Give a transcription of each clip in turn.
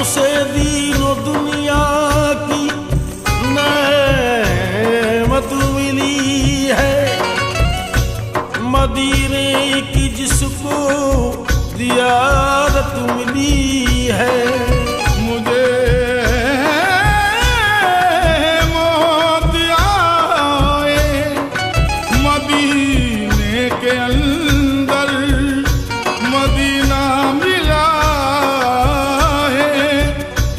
उसे दीनो दुनिया की नेमत मिली है, मदीने की जिसको दियारत मिली है। मुझे मौत आए मदीने के अंदर, मदीना मिला है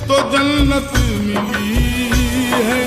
तो जन्नत मिली है।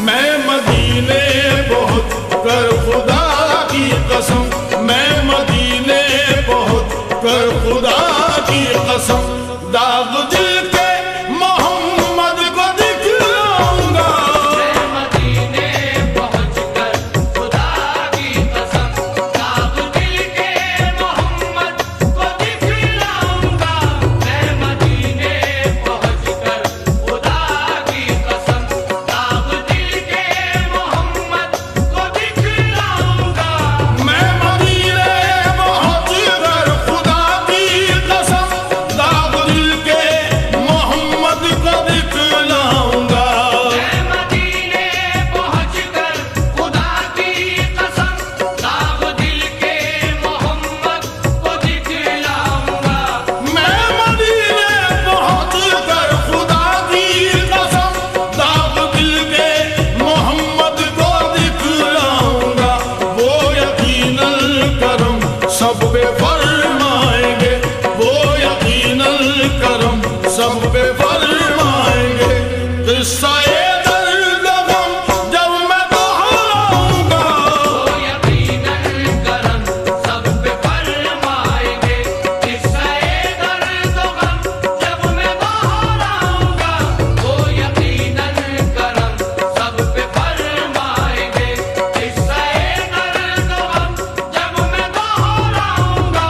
मैं मदीने बहुत कर खुदा की कसम, मैं मदीने बहुत कर खुदा की कसम, दाग दिल के मोहम्मद को दिखलाऊंगा। मैं मदीने पहुंच कर खुदा की कसम, दाग दिल के मोहम्मद को दिखलाऊंगा। मैं मदीने पहुंच कर खुदा की कसम, दाग दिल के मोहम्मद को दिखलाऊंगा। मैं मदीने पहुंच कर खुदा की कसम, दाग दिल के मोहम्मद को दिखलाऊंगा। मैं मदीने पहुंच कर खुदा की कसम, दाग दिल के मोहम्मद को दिखलाऊंगा। मैं मदीने पहुंच कर खुदा की कसम, दाग दिल के मोहम्मद को दिखलाऊंगा। वो यकीनन करम सब पे फरमाएंगे, वो यकीनन करम सब पे फरमाएंगे। किस्सा ये दर्द गम जब मैं दोहराऊंगा, वो यकीनन करम सब पे फरमाएंगे। किस्सा-ए दर्द व गम जब मैं दोहराऊंगा, वो यकीनन करम सब पे फरमाएंगे। किस्सा-ए दर्द व गम जब मैं दोहराऊंगा।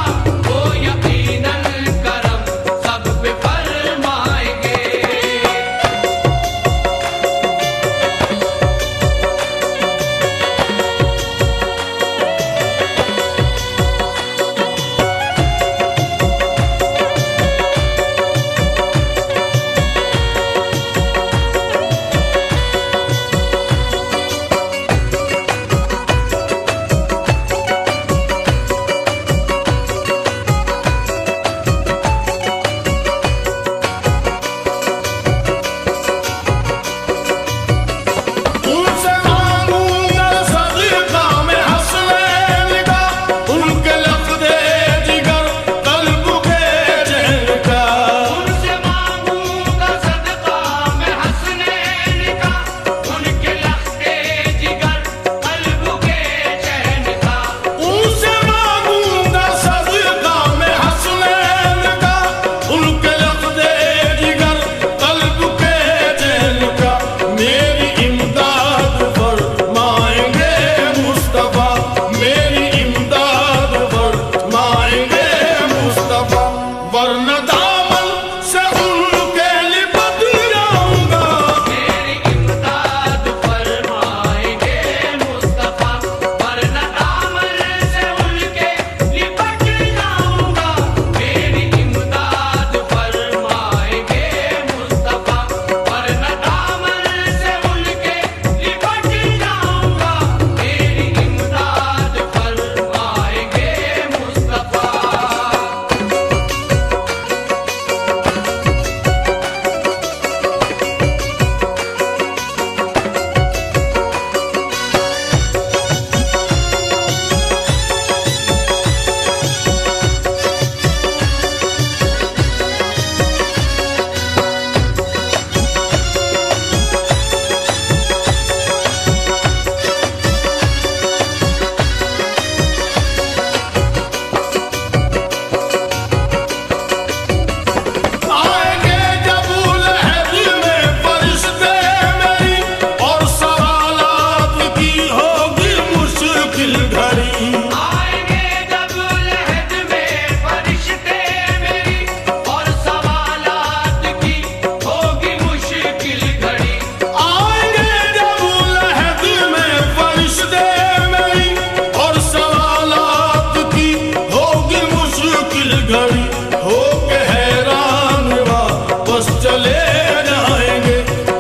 घड़ी हो के हैरान वापस चले जाएंगे,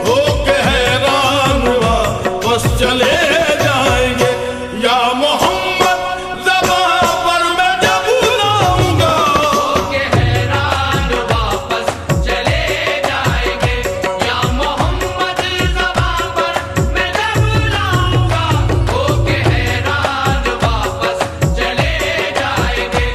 हो के हैरान वापस चले जाएंगे। या मोहम्मद ज़बां पर मैं जब लाऊंगा, होके हैरान वापस चले जाएंगे। या मोहम्मद ज़बां पर मैं जब लाऊंगा, होके हैरान वापस चले जाएंगे।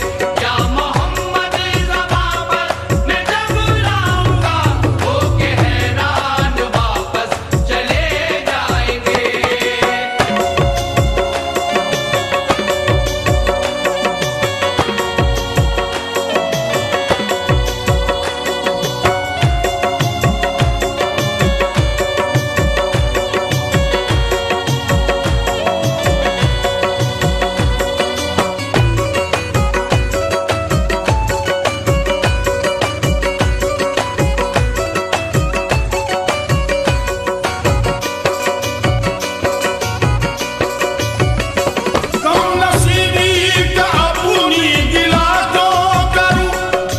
या मोहम्मद ज़बां पर मैं जब लाऊंगा, होके हैरान वापस चले जाएंगे। कम नसीबी का अपनी गिला तो करूं,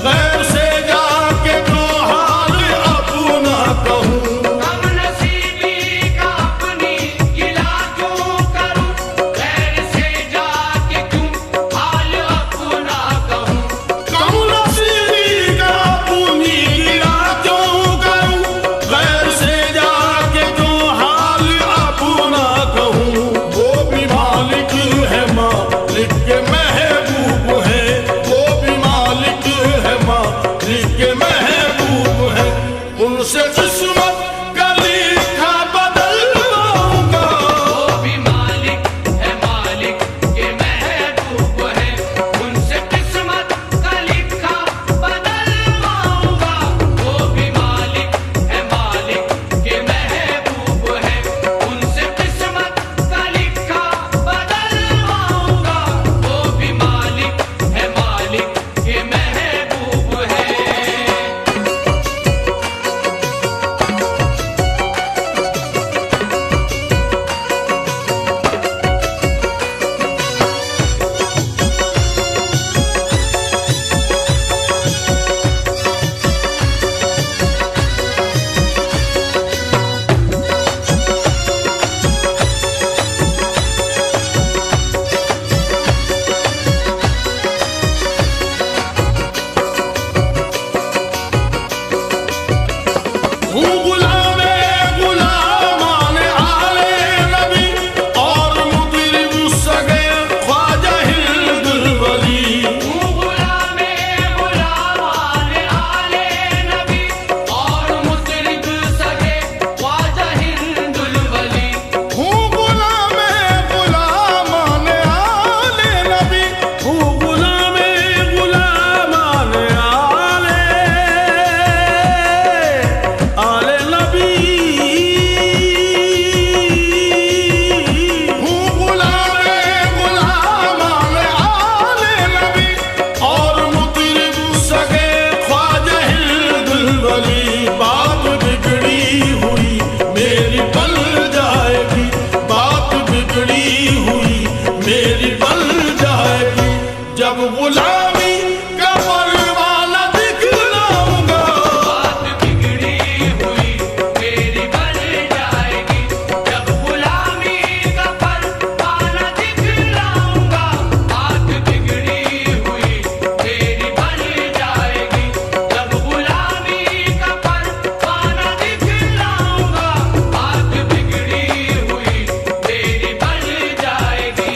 गैर से जाके तो हाल अपना कहूं। कम नसीबी का अपनी गिला क्यों करूं, गैर से जाके क्यों हाल अपना कहूं। कम नसीबी का अपनी गिला तो करूं, गैर से जाके तो हाल अपना कहूं। वो भी मालिक है, मालिक के महबूब है, वो भी मालिक है, मालिक के महबूब है। उनसे किस्मत का लिखा बदलवाऊंगा, वो भी मालिक है, मालिक के महबूब है। उनसे किस्मत का लिखा बदलवाऊंगा। वो भी मालिक है, मालिक के महबूब है। उनसे किस्मत का लिखा बदलवाऊंगा। वो भी मालिक है, मालिक के महबूब है। हूँ गुलामे गुलामान आले नबी और मुतरिब सगे ख्वाजा हिंदुल वली। हूँ गुलामे गुलामान आले नबी और मुतरिब सगे ख्वाजा हिंदुल वली। हूँ गुलामे गुलामान आले नबी, हूँ गुलामे गुलामान आले नबी। हूँ गुलामे गुलामान आले नबी और मुतरिब सगे ख्वाजा हिंदुल वली। बात बिगड़ी हुई मेरी बन जाएगी, बात बिगड़ी हुई मेरी बन जाएगी। जब गुलामी का परवाना दिखलाऊंगा, बात बिगड़ी हुई मेरी बन जाएगी। जब गुलामी का परवाना दिखलाऊंगा, बात बिगड़ी हुई मेरी बन जाएगी। जब गुलामी का परवाना दिखलाऊंगा, बात बिगड़ी हुई मेरी बन जाएगी।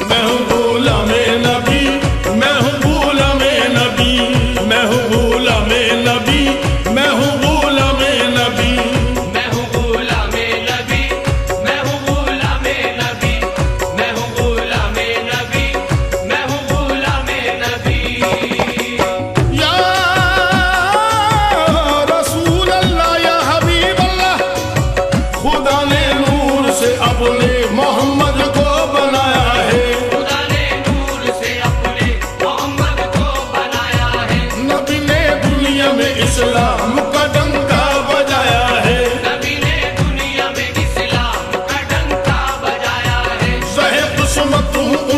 मैं हूँ गुलामे नबी, मैं हूँ गुलामे नबी, मैं हूँ गुलामे नबी, मैं हूँ गुलामे नबी। मैं हूँ गुलामे नबी, मैं हूँ गुलामे नबी, मैं हूँ गुलामे नबी, मैं हूँ गुलामे नबी। या रसूल अल्लाह, या हबीब अल्लाह, खुदा ने नूर से अपने मोहम्मद को बनाया है। खुदा ने नूर से अपने मोहम्मद को बनाया है। नबी ने दुनिया में इस्लाम का डंका बजाया है। नबी ने दुनिया में इस्लाम का डंका बजाया है। सहे किस्मत हूँ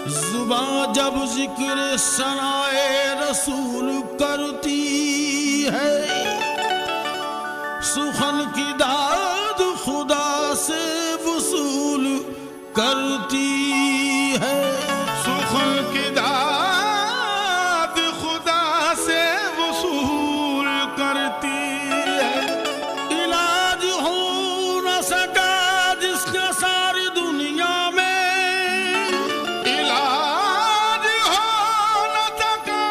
जुबां जब जिक्र सनाए रसूल करती है, सुखन की दाद खुदा से वसूल करती है। सुखन की दाद खुदा से वसूल करती है। इलाज हो न सका जिसका सारी दुनिया में, इलाज हो न सका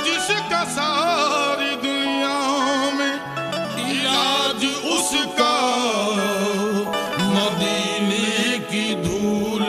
जिसका सारी दुनिया में, इलाज उसका मदीने की धूल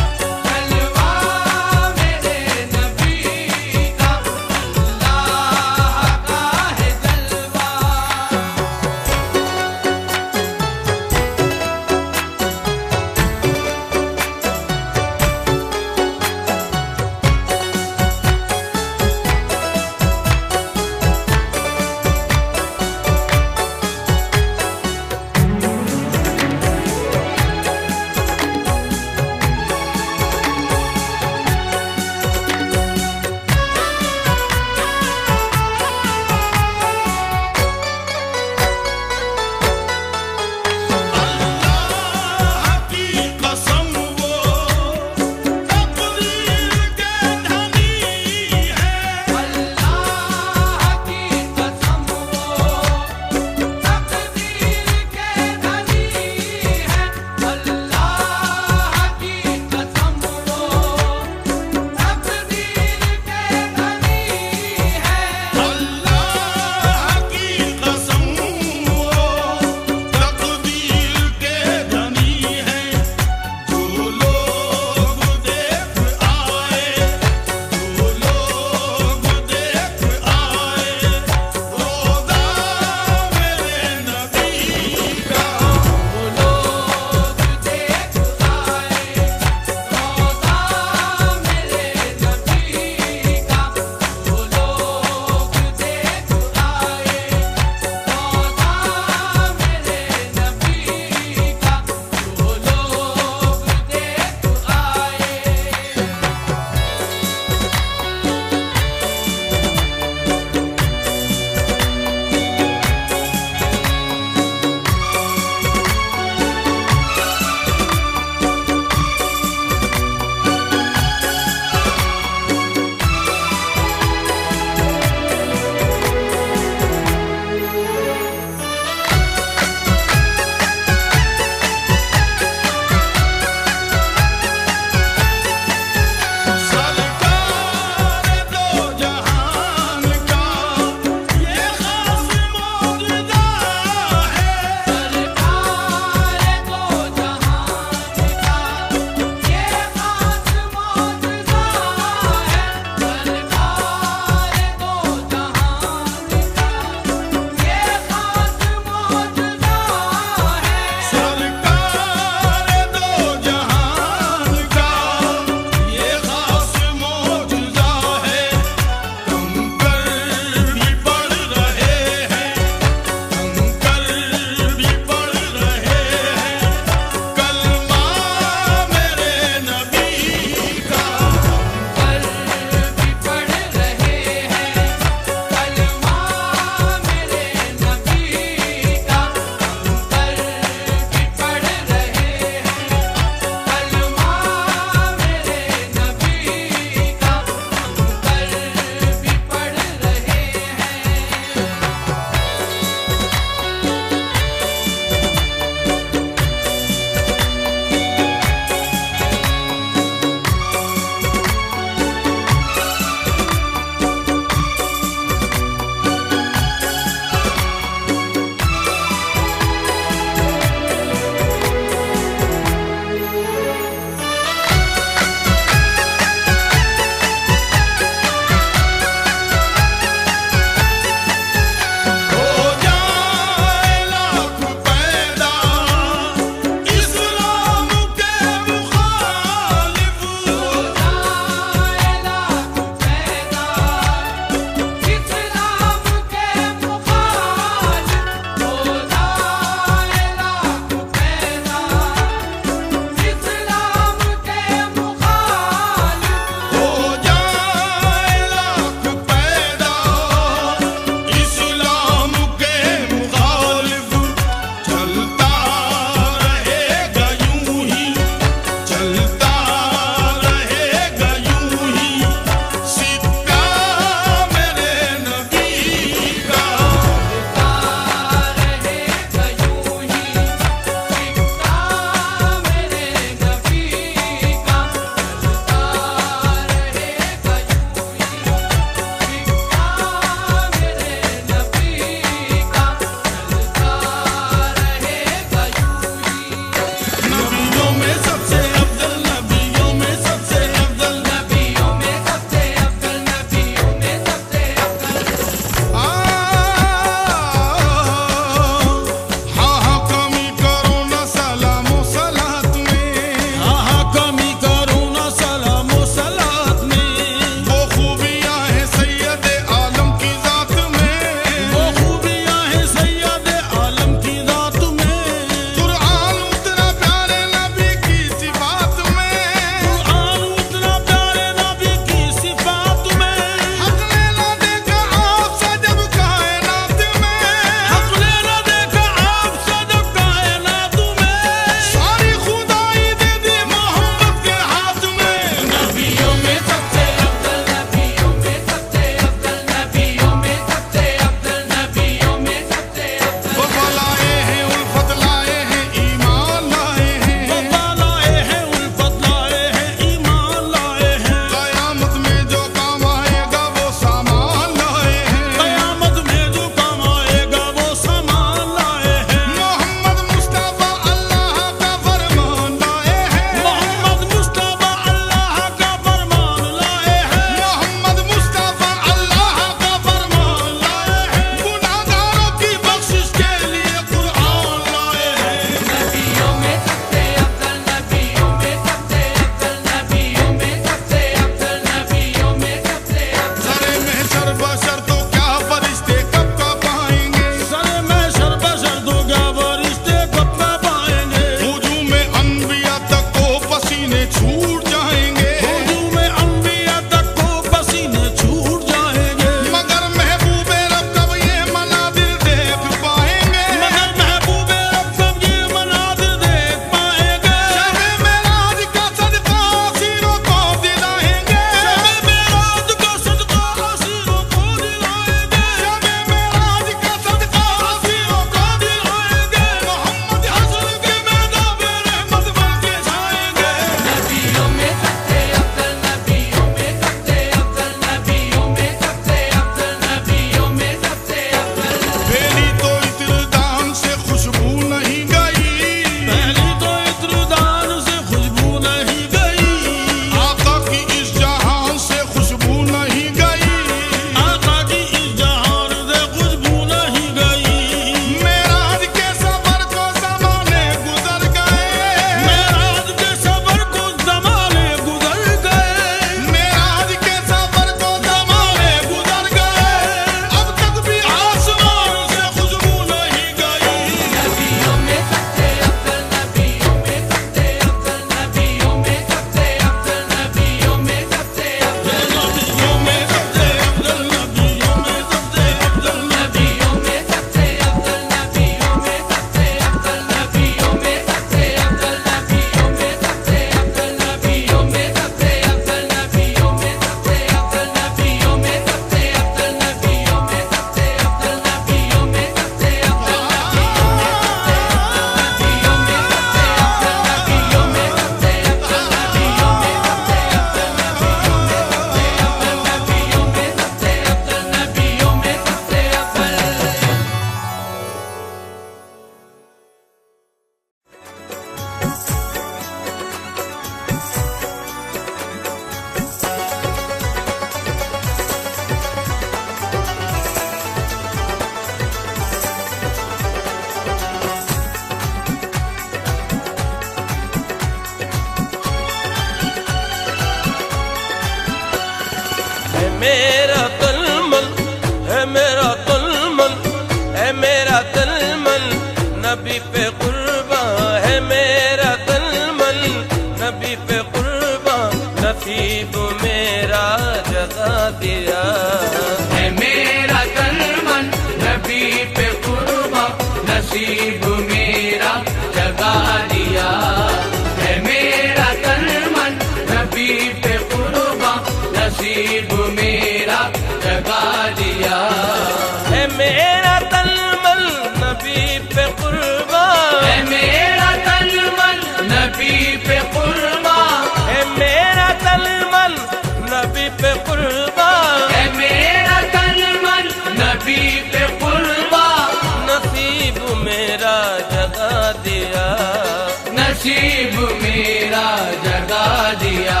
नसीब मेरा जगा दिया।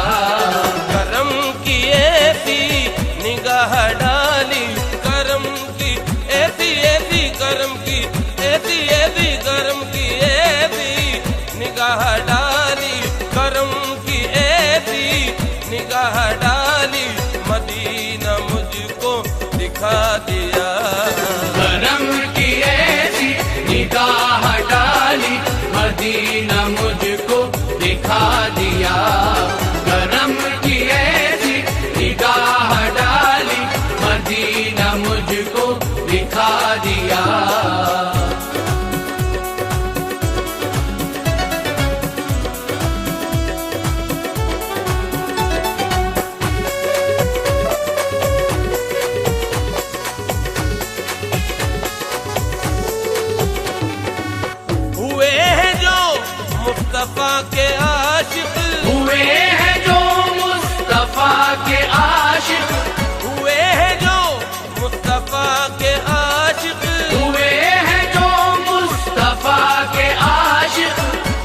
करम की ऐसी निगाह डाली, करम की ऐसी ऐसी करम की ऐसी ऐसी करम की ऐसी निगाह डाली, करम की ऐसी निगाह डाली, मदीना मुझको दिखा दिया। करम की ऐसी निगाह डाली, मदीना मुझको दिखा दिया। करम की ऐसी निगाह डाली, मदीना मुझको दिखा दिया। मुस्तफा के आशिक हुए हैं जो मुस्तफा के आशिक, हुए हैं जो मुस्तफा के आशिक, हुए हैं जो मुस्तफा के आशिक,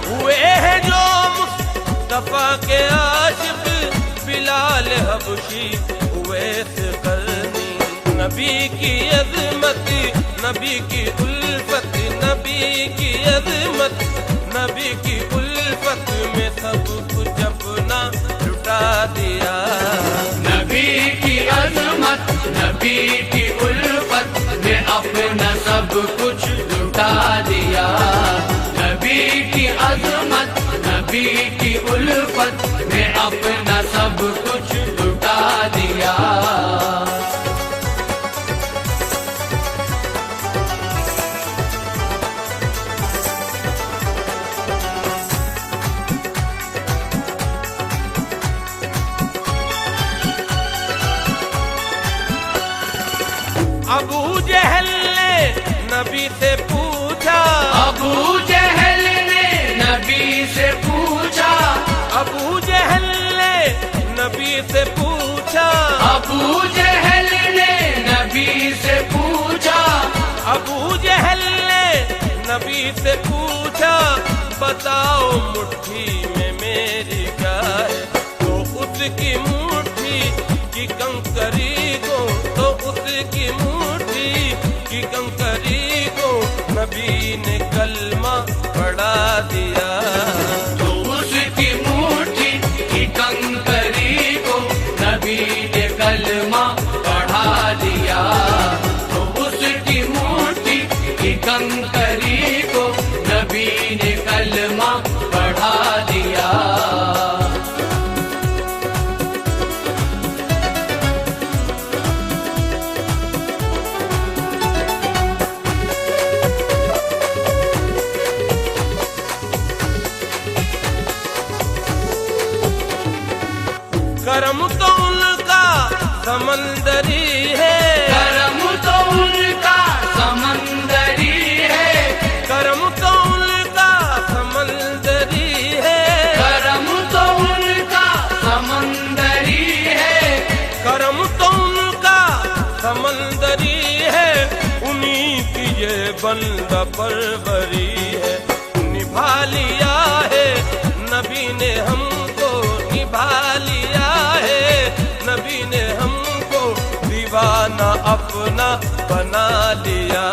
हुए हैं जो मुस्तफा के आशिक। बिलाल हबशी हुए से करनी, नबी की अज़मत, नबी की उल्फत, नबी की अज़मत, नबी की उल्फत में सब कुछ अपना लुटा दिया। नबी की अज़मत, नबी की उल्फत में अपना सब कुछ लुटा दिया। नबी की अज़मत, नबी की उल्फत में अपना सब कुछ लुटा दिया। अबू जहल ने नबी से पूछा, अबू जहल ने नबी से पूछा, अबू जहल ने नबी से पूछा, अबू जहल ने नबी से पूछा, अबू जहल ने नबी से पूछा, बताओ मुट्ठी में मेरी क्या है। तो उसकी मुट्ठी की कंकरी को, तो उसकी मुट्ठी की कंकरी को नबी ने कलमा पढ़ा दिया। तो उसकी मुट्ठी की कंकरी को नबी ने कलमा पढ़ा दिया। तो उसकी मुट्ठी की कंकरी को नबी ने कलमा पढ़ा दिया। करम तो उनका समंदरी है, करम तो उनका समंदरी है, करम तो उनका समंदरी है, करम तो उनका समंदरी है, करम तो उनका समंदरी है। उन्हीं की ये बंदा परवरी है, निभा लिया है नबी ने हमको, निभा लिया है नबी ने हमको, दीवाना अपना बना लिया।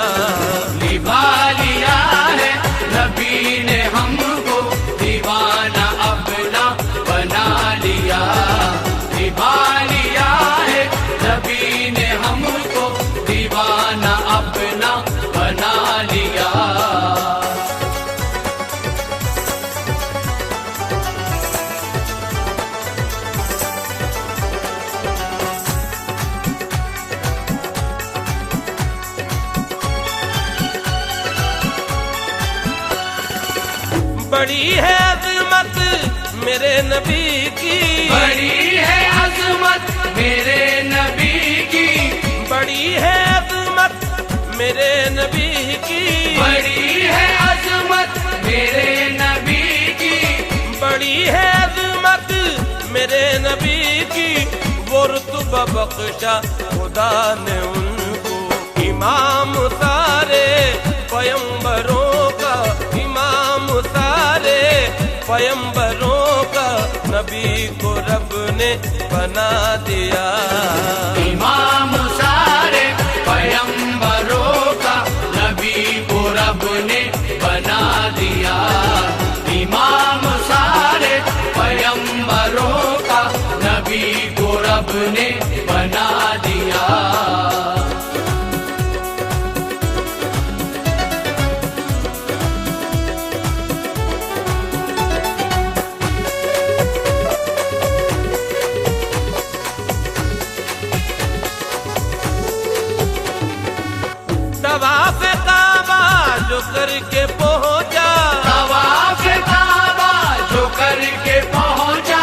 निभा लिया है नबी ने हमको, दीवाना अपना बना लिया। निभा लिया है नबी ने हमको, दीवाना अपना बना लिया। बड़ी है अज़मत मेरे नबी की, बड़ी है अज़मत मेरे नबी की, बड़ी है अज़मत मेरे नबी की, बड़ी है अज़मत मेरे नबी की, बड़ी है अज़मत मेरे नबी की। वो रुतबा बख्शा खुदा ने उनको, इमाम सारे पैगंबरों का, इमाम सारे नबी को रब ने बना दिया। इमाम सारे पैगंबरों का नबी को रब ने बना दिया। इमाम सारे पैगंबरों का नबी को रब ने बना दिया। तवाफ काबा जो करके पहुंचा, तवाफ काबा जो करके पहुंचा,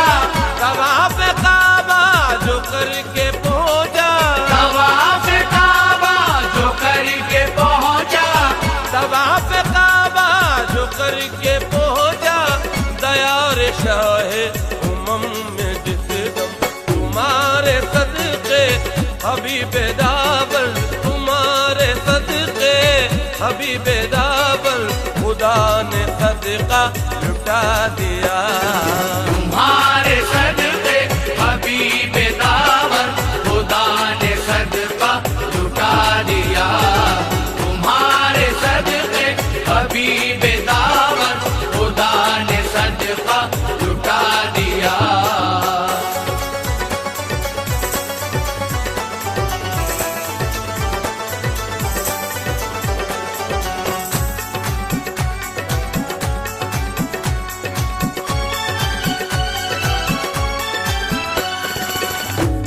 तवाफ काबा जो करके पहुंचा, तवाफ काबा जो करके पहुंचा, तवाफ काबा जो करके पहुंचा। दयार शाहे उमम में जिस दम तुम्हारे सदके हबीबे दावल, तुम्हारे सदके हबीबे दावल खुदा ने सदका लुटा दिया। तुम्हारे सदके हबीबे दावल खुदा ने सदका लुटा दिया। तुम्हारे सदके हबीबे दावल खुदा ने सदका लुटा दिया।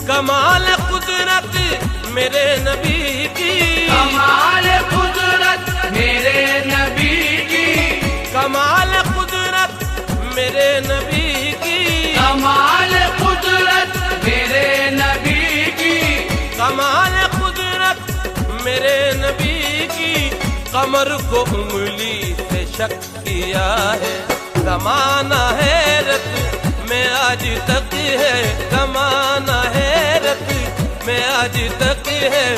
कमाल कुदरत मेरे नबी की, कमाल कुदरत मेरे नबी की, कमाल कुदरत मेरे नबी की, कमाल कुदरत मेरे नबी की, कमाल कुदरत मेरे नबी की। कमर को उंगली से शक किया है, जमाना हैरत में आज तक है, जमाना हैरत में आज तक है।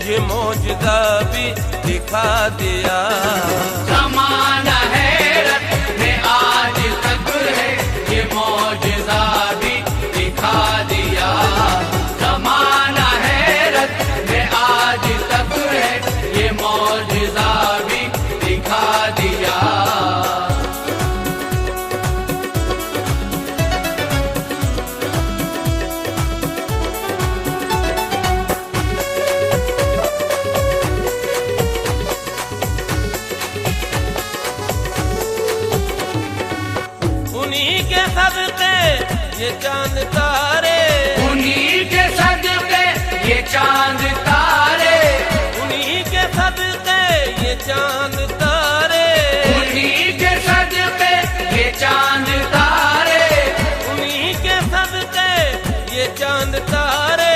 ये मौजज़ा भी दिखा दिया। जमाना हैरत में आज तक है, ये मौजज़ा भी दिखा दिया। जमाना हैरत में आज तक है, ये मौजज़ा भी दिखा दिया। उन्हीं के सदके ये चांद तारे, उन्हीं के सदके ये चांद तारे, उन्हीं के सदके ये चांद तारे, उन्हीं के सदके ये चांद तारे, उन्हीं के सदके ये चांद तारे।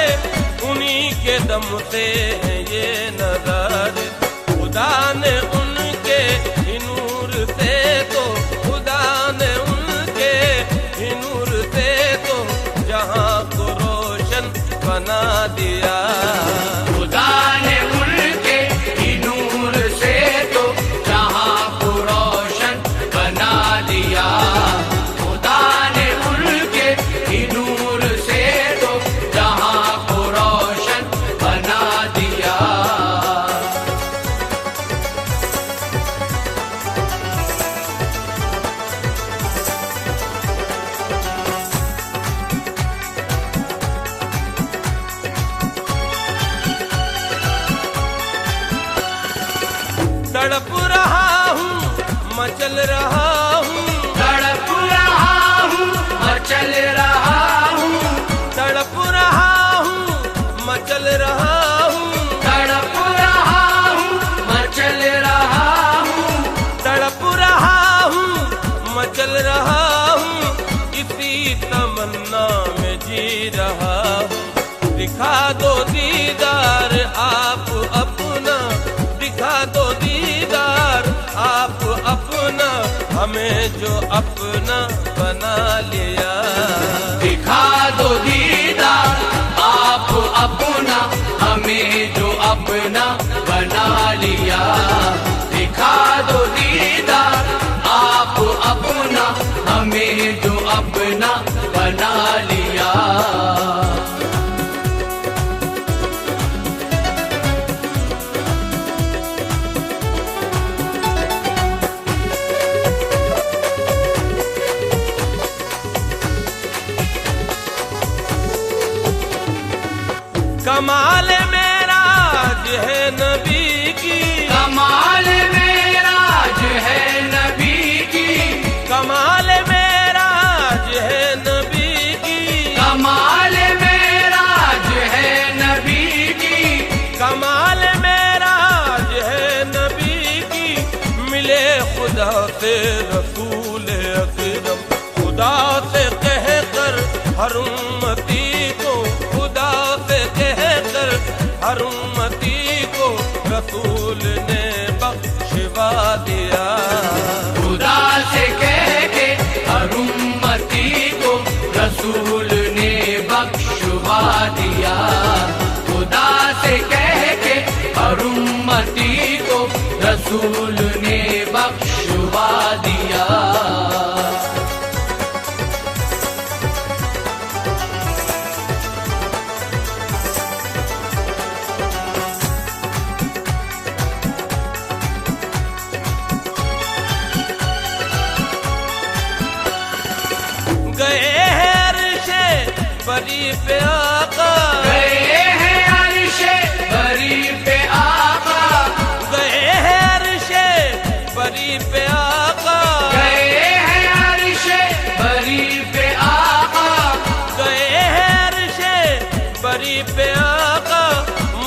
उन्हीं के दम से हैं ये नज़ारे। खुदा ने उनके ही नूर से तो, खुदा ने उनके ही नूर से तो जहां को रोशन बना दिया। खुदा ने उनके ही नूर से तो जहां को रोशन बना दिया। खुदा ने उनके ही नूर से तो जहां को रोशन बना दिया। तड़प रहा हूँ मचल रहा हूँ, तड़प रहा हूँ मचल रहा हूँ, तड़प रहा हूँ मचल रहा हूँ, तड़प रहा हूँ मचल रहा हूँ, तड़प रहा हूँ मचल रहा हूँ। इसी तमन्ना में जी रहा हूँ। दिखा दो दीदार आप अपना, दिखा दो दीदार आप अपना, हमें जो अपना बना लिया। दिखा दो दीदार आप अपना, हमें जो अपना बना लिया। दिखा दो दीदार आप अपना, हमें जो अपना बना कमाल मेराज है नबी की, कमाल मेराज है नबी की, कमाल मेराज है नबी की, कमाल मेराज है नबी की, कमाल मेराज है नबी की। मिले खुदा से रसूल अकरम, खुदा से कह कर हर उम्मती को, खुदा से कह कर हर उम्मती को रसूल ने बख्शवा दिया। खुदा से कह के हर उम्मती को रसूल ने बख्शवा दिया। खुदा से कह के हर उम्मती को रसूल ने बख्शवा दिया। गए हैं अर्शे बरी पे आका, गए हैं अर्शे बरी पे आका, गए हैं अर्शे बरी पे आका, गए हैं अर्शे बरी पे आका, गए हैं अर्शे बरी पे आका।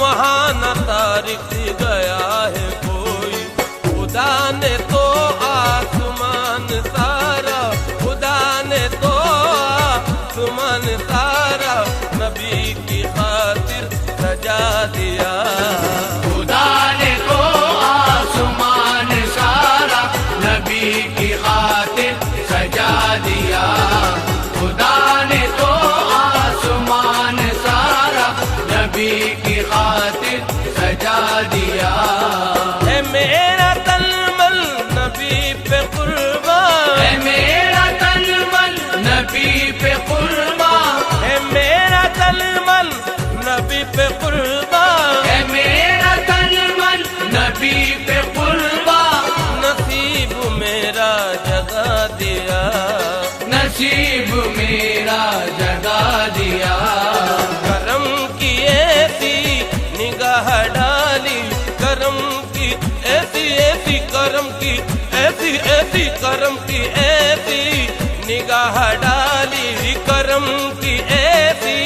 वहाँ न तारिक गया है कोई, खुदा ने तो आसमान सारा, खुदा ने तो आसमान सारा नबी की खातिर सजा दिया। खुदा ने तो आसमान सारा नबी की खातिर सजा दिया। खुदा ने तो आसमान सारा नबी की खातिर सजा दिया। है मेरा तन मन नबी पे कुर्बान, है मेरा तन मन नबी पे कुर्बान, है मेरा तन मन नबी पे कुर्बान, है मेरा तन मन नबी पे कुर्बान। नसीब मेरा जगा दिया, नसीब मेरा जगा दिया। करम की ऐसी निगाह डाली, करम की ऐसी ऐसी करम की ऐसी ऐसी करम की ऐसी निगाह डाली, करम की ऐसी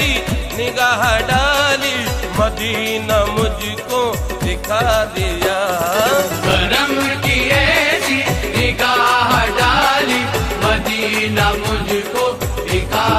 निगाह डाली, मदीना मुझको दिखा दिया। करम की ऐसी निगाह डाली, मदीना मुझको दिखा